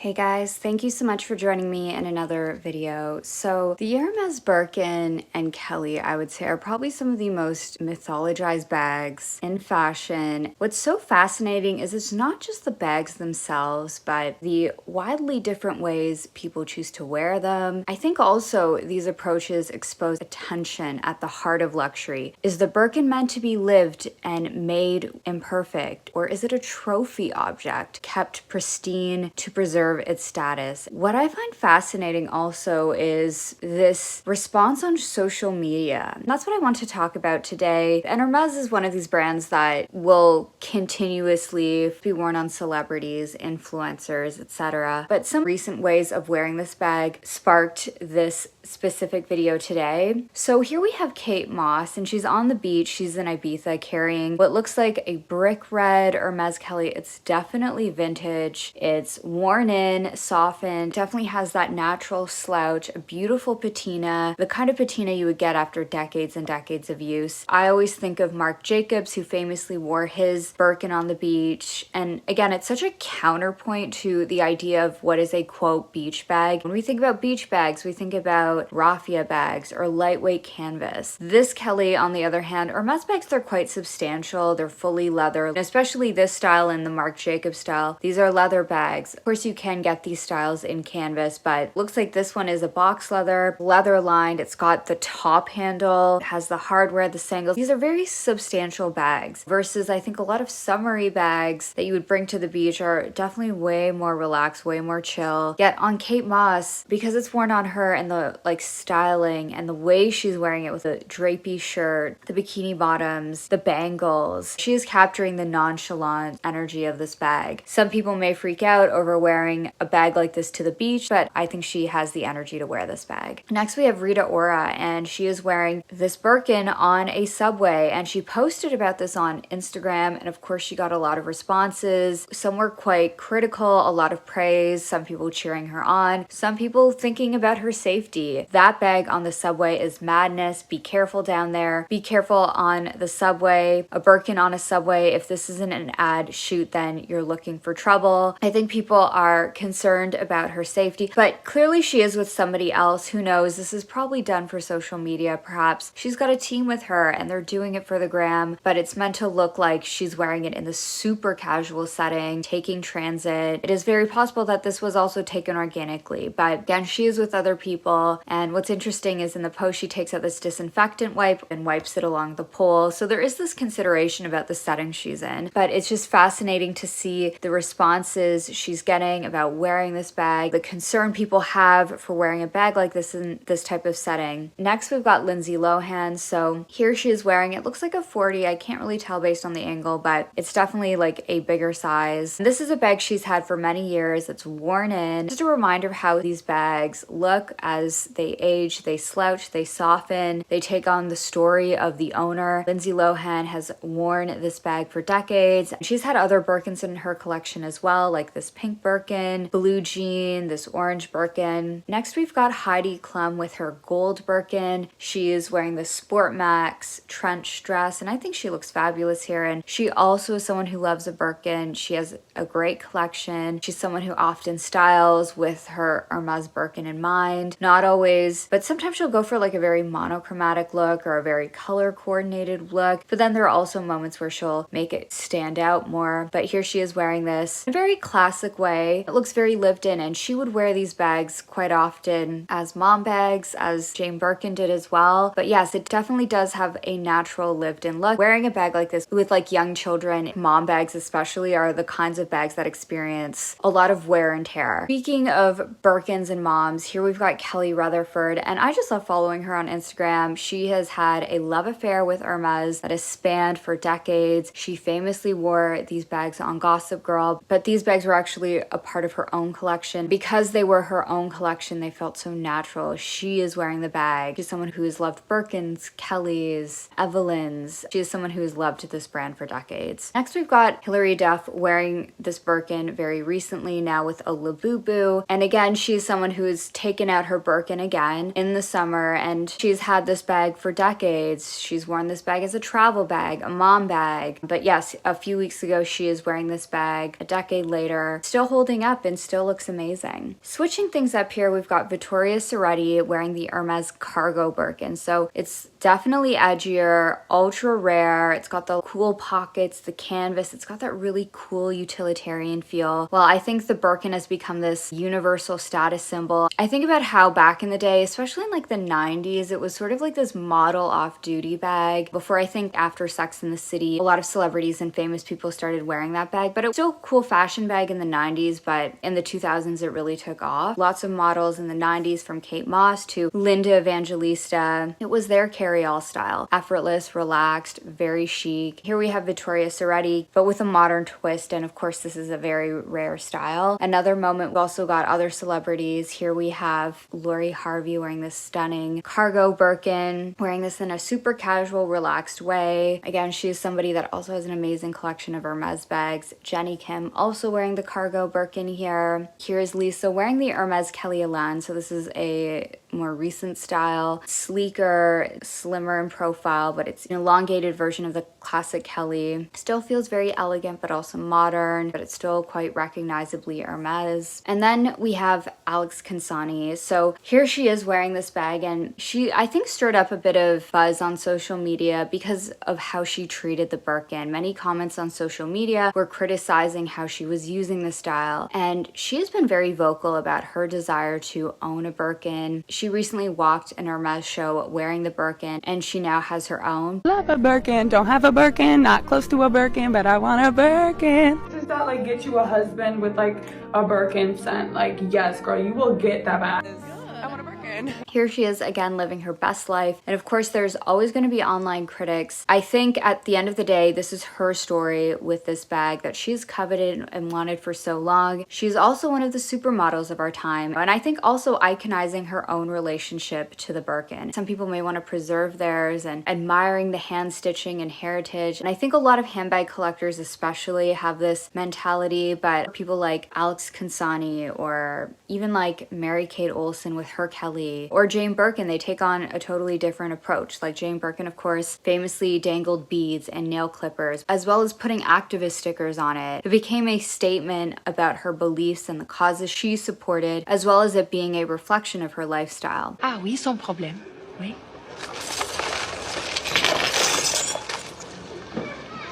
Hey guys, thank you so much for joining me in another video. So the Hermes Birkin and Kelly, I would say, are probably some of the most mythologized bags in fashion. What's so fascinating is it's not just the bags themselves, but the wildly different ways people choose to wear them. I think also these approaches expose a tension at the heart of luxury. Is the Birkin meant to be lived and made imperfect, or is it a trophy object kept pristine to preserve its status? What I find fascinating also is this response on social media. And that's what I want to talk about today. And Hermes is one of these brands that will continuously be worn on celebrities, influencers, etc. But some recent ways of wearing this bag sparked this specific video today. So here we have Kate Moss, and she's on the beach. She's in Ibiza carrying what looks like a brick red Hermes Kelly. It's definitely vintage. It's worn in, softened, definitely has that natural slouch, a beautiful patina, the kind of patina you would get after decades and decades of use. I always think of Marc Jacobs, who famously wore his Birkin on the beach. And again, it's such a counterpoint to the idea of what is a quote beach bag. When we think about beach bags, we think about raffia bags or lightweight canvas. This Kelly, on the other hand, Hermes bags, they're quite substantial. They're fully leather, especially this style and the Marc Jacobs style. These are leather bags. Of course, you can get these styles in canvas, but looks like this one is a box leather lined. It's got the top handle, it has the hardware, the sangles. These are very substantial bags versus I think a lot of summery bags that you would bring to the beach are definitely way more relaxed, way more chill. Yet on Kate Moss, because it's worn on her and the styling and the way she's wearing it with the drapey shirt, the bikini bottoms, the bangles, she is capturing the nonchalant energy of this bag. Some people may freak out over wearing a bag like this to the beach, but I think she has the energy to wear this bag. Next we have Rita Ora, and she is wearing this Birkin on a subway, and she posted about this on Instagram, and of course she got a lot of responses. Some were quite critical, a lot of praise, some people cheering her on, some people thinking about her safety. That bag on the subway is madness. Be careful down there. Be careful on the subway. A Birkin on a subway, if this isn't an ad shoot, then you're looking for trouble. I think people are concerned about her safety, but clearly she is with somebody else. Who knows? This is probably done for social media. Perhaps she's got a team with her and they're doing it for the gram, but it's meant to look like she's wearing it in the super casual setting, taking transit. It is very possible that this was also taken organically, but again, she is with other people. And what's interesting is in the post, she takes out this disinfectant wipe and wipes it along the pole. So there is this consideration about the setting she's in, but it's just fascinating to see the responses she's getting about wearing this bag, the concern people have for wearing a bag like this in this type of setting. Next, we've got Lindsay Lohan. So here she is wearing, it looks like a 40. I can't really tell based on the angle, but it's definitely like a bigger size. This is a bag she's had for many years. It's worn in. Just a reminder of how these bags look as they age, they slouch, they soften, they take on the story of the owner. Lindsay Lohan has worn this bag for decades. She's had other Birkins in her collection as well, like this pink Birkin, blue jean, this orange Birkin. Next, we've got Heidi Klum with her gold Birkin. She is wearing the Sport Max trench dress, and I think she looks fabulous here. And she also is someone who loves a Birkin. She has a great collection. She's someone who often styles with her Hermes Birkin in mind. Not always, but sometimes she'll go for like a very monochromatic look or a very color coordinated look. But then there are also moments where she'll make it stand out more. But here she is wearing this in a very classic way. It looks very lived in, and she would wear these bags quite often as mom bags, as Jane Birkin did as well. But yes, it definitely does have a natural lived in look. Wearing a bag like this with like young children, mom bags especially, are the kinds of bags that experience a lot of wear and tear. Speaking of Birkins and moms, here we've got Kelly Rutherford, and I just love following her on Instagram. She has had a love affair with Hermes that has spanned for decades. She famously wore these bags on Gossip Girl, but these bags were actually a part of her own collection. Because they were her own collection, they felt so natural. She is wearing the bag. She's someone who has loved Birkins, Kellys, Evelyn's. She is someone who has loved this brand for decades. Next, we've got Hilary Duff wearing this Birkin very recently, now with a Labubu. And again, she's someone who has taken out her Birkin again in the summer, and she's had this bag for decades. She's worn this bag as a travel bag, a mom bag. But yes, a few weeks ago, she is wearing this bag a decade later, still holding up and still looks amazing. Switching things up here, we've got Victoria Soretti wearing the Hermes cargo Birkin. So it's definitely edgier, ultra rare. It's got the cool pockets, the canvas. It's got that really cool utilitarian feel. Well, I think the Birkin has become this universal status symbol. I think about how back in the day, especially in like the 90s, it was sort of like this model off-duty bag. Before, I think after Sex and the City, a lot of celebrities and famous people started wearing that bag, but it was still a cool fashion bag in the 90s, but in the 2000s it really took off. Lots of models in the 90s, from Kate Moss to Linda Evangelista. It was their carry-all style. Effortless, relaxed, very chic. Here we have Victoria Soretti, but with a modern twist, and of course this is a very rare style. Another moment, we also got other celebrities. Here we have Lori Harvey wearing this stunning cargo Birkin, wearing this in a super casual, relaxed way. Again, she is somebody that also has an amazing collection of Hermes bags. Jenny Kim also wearing the cargo Birkin here. Here's Lisa wearing the Hermes Kelly Elan. So this is a more recent style, sleeker, slimmer in profile, but it's an elongated version of the classic Kelly. Still feels very elegant, but also modern, but it's still quite recognizably Hermes. And then we have Alex Consani. So here she is wearing this bag, and she, I think, stirred up a bit of buzz on social media because of how she treated the Birkin. Many comments on social media were criticizing how she was using the style, and she has been very vocal about her desire to own a Birkin. She recently walked an Hermes show wearing the Birkin, and she now has her own. Love a Birkin, don't have a Birkin, not close to a Birkin, but I want a Birkin. Does that like get you a husband with like a Birkin scent? Like, yes, girl, you will get that back. I want a Birkin. Here she is again living her best life, and of course there's always going to be online critics. I think at the end of the day, this is her story with this bag that she's coveted and wanted for so long. She's also one of the supermodels of our time, and I think also iconizing her own relationship to the Birkin. Some people may want to preserve theirs and admiring the hand stitching and heritage, and I think a lot of handbag collectors especially have this mentality, but people like Alex Consani or even like Mary-Kate Olsen with her Kelly, or Jane Birkin, they take on a totally different approach. Like Jane Birkin, of course, famously dangled beads and nail clippers, as well as putting activist stickers on it. It became a statement about her beliefs and the causes she supported, as well as it being a reflection of her lifestyle. Ah oui, sans problème. Oui.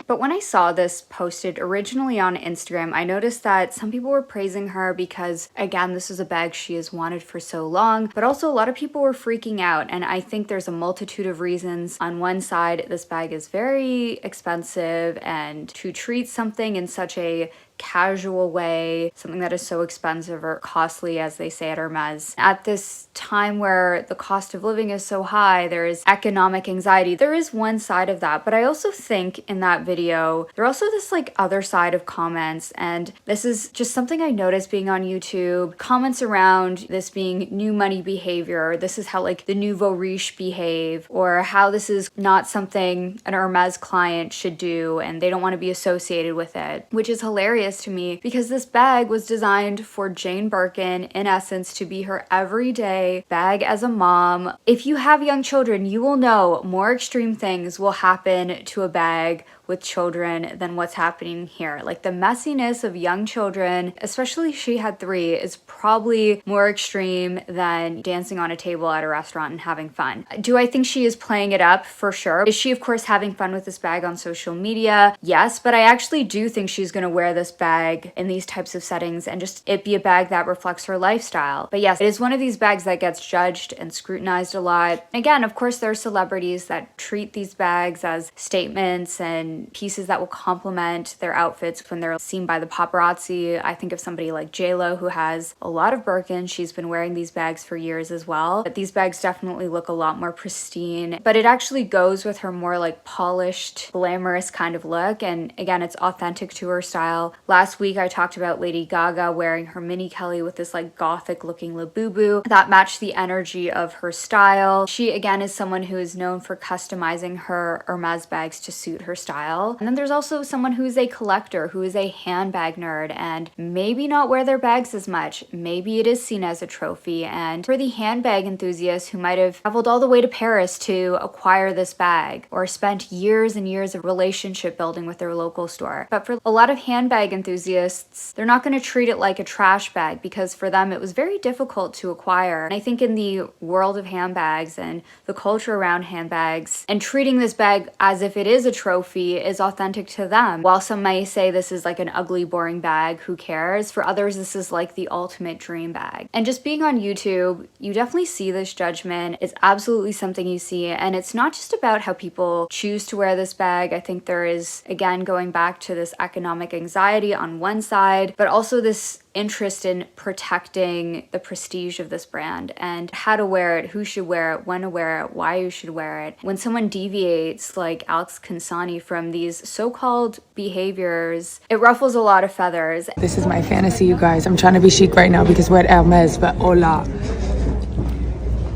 But when I saw this posted originally on Instagram, I noticed that some people were praising her because, again, this is a bag she has wanted for so long, but also a lot of people were freaking out, and I think there's a multitude of reasons. On one side, this bag is very expensive, and to treat something in such a casual way, something that is so expensive or costly, as they say at Hermes, at this time where the cost of living is so high, there is economic anxiety. There is one side of that, but I also think in that video, there's also this like other side of comments, and this is just something I noticed being on YouTube. Comments around this being new money behavior, this is how like the nouveau riche behave, or how this is not something an Hermes client should do and they don't want to be associated with it, which is hilarious to me because this bag was designed for Jane Birkin, in essence, to be her everyday bag as a mom. If you have young children, you will know more extreme things will happen to a bag with children than what's happening here. Like the messiness of young children, especially she had 3, is probably more extreme than dancing on a table at a restaurant and having fun. Do I think she is playing it up? For sure. Is she, of course, having fun with this bag on social media? Yes, but I actually do think she's gonna wear this bag in these types of settings and just it be a bag that reflects her lifestyle. But yes, it is one of these bags that gets judged and scrutinized a lot. Again, of course, there are celebrities that treat these bags as statements and pieces that will complement their outfits when they're seen by the paparazzi. I think of somebody like JLo, who has a lot of Birkins. She's been wearing these bags for years as well. But these bags definitely look a lot more pristine, but it actually goes with her more like polished, glamorous kind of look. And again, it's authentic to her style. Last week, I talked about Lady Gaga wearing her mini Kelly with this like gothic looking Labubu that matched the energy of her style. She, again, is someone who is known for customizing her Hermes bags to suit her style. style. And then there's also someone who's a collector, who is a handbag nerd, and maybe not wear their bags as much. Maybe it is seen as a trophy. And for the handbag enthusiasts who might have traveled all the way to Paris to acquire this bag, or spent years and years of relationship building with their local store. But for a lot of handbag enthusiasts, they're not going to treat it like a trash bag, because for them it was very difficult to acquire. And I think in the world of handbags and the culture around handbags, and treating this bag as if it is a trophy is authentic to them. While some might say this is like an ugly, boring bag, who cares? For others, this is like the ultimate dream bag. And just being on YouTube, you definitely see this judgment. It's absolutely something you see, and it's not just about how people choose to wear this bag. I think there is, again, going back to this economic anxiety on one side, but also this interest in protecting the prestige of this brand and how to wear it, who should wear it, when to wear it, why you should wear it. When someone deviates, like Alex Consani, from these so-called behaviors, it ruffles a lot of feathers. This is my fantasy, you guys. I'm trying to be chic right now because we're at Hermes, but hola.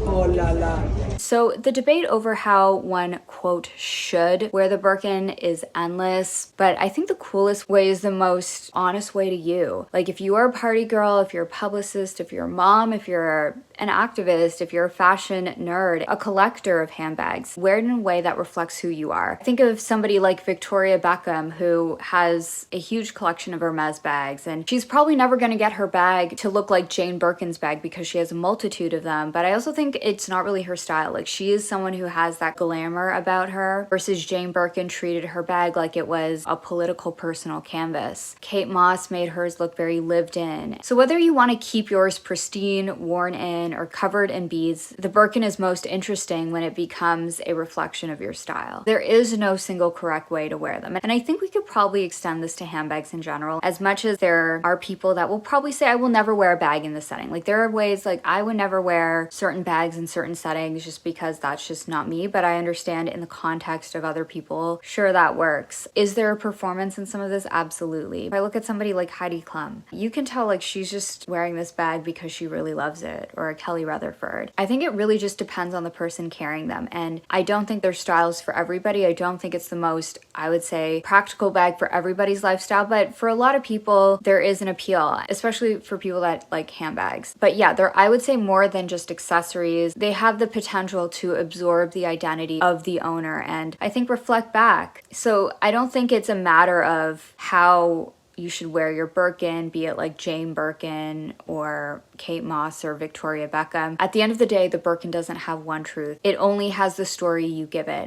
Oh la la. So the debate over how one, quote, should wear the Birkin is endless, but I think the coolest way is the most honest way to you. Like, if you are a party girl, if you're a publicist, if you're a mom, if you're an activist, if you're a fashion nerd, a collector of handbags, wear it in a way that reflects who you are. Think of somebody like Victoria Beckham, who has a huge collection of Hermes bags, and she's probably never going to get her bag to look like Jane Birkin's bag because she has a multitude of them, but I also think it's not really her style. Like, she is someone who has that glamour about her, versus Jane Birkin treated her bag like it was a political personal canvas. Kate Moss made hers look very lived in. So whether you want to keep yours pristine, worn in, or covered in beads, the Birkin is most interesting when it becomes a reflection of your style. There is no single correct way to wear them. And I think we could probably extend this to handbags in general, as much as there are people that will probably say, I will never wear a bag in this setting. Like, there are ways, like, I would never wear certain bags in certain settings just because that's just not me, but I understand in the context of other people, sure, that works. Is there a performance in some of this? Absolutely. If I look at somebody like Heidi Klum, you can tell, like, she's just wearing this bag because she really loves it, or Kelly Rutherford. I think it really just depends on the person carrying them, and I don't think there's styles for everybody. I don't think it's the most, I would say, practical bag for everybody's lifestyle, but for a lot of people, there is an appeal, especially for people that like handbags. But yeah, they're, I would say, more than just accessories. They have the potential to absorb the identity of the owner and I think reflect back. So I don't think it's a matter of how you should wear your Birkin, be it like Jane Birkin or Kate Moss or Victoria Beckham. At the end of the day, the Birkin doesn't have one truth. It only has the story you give it.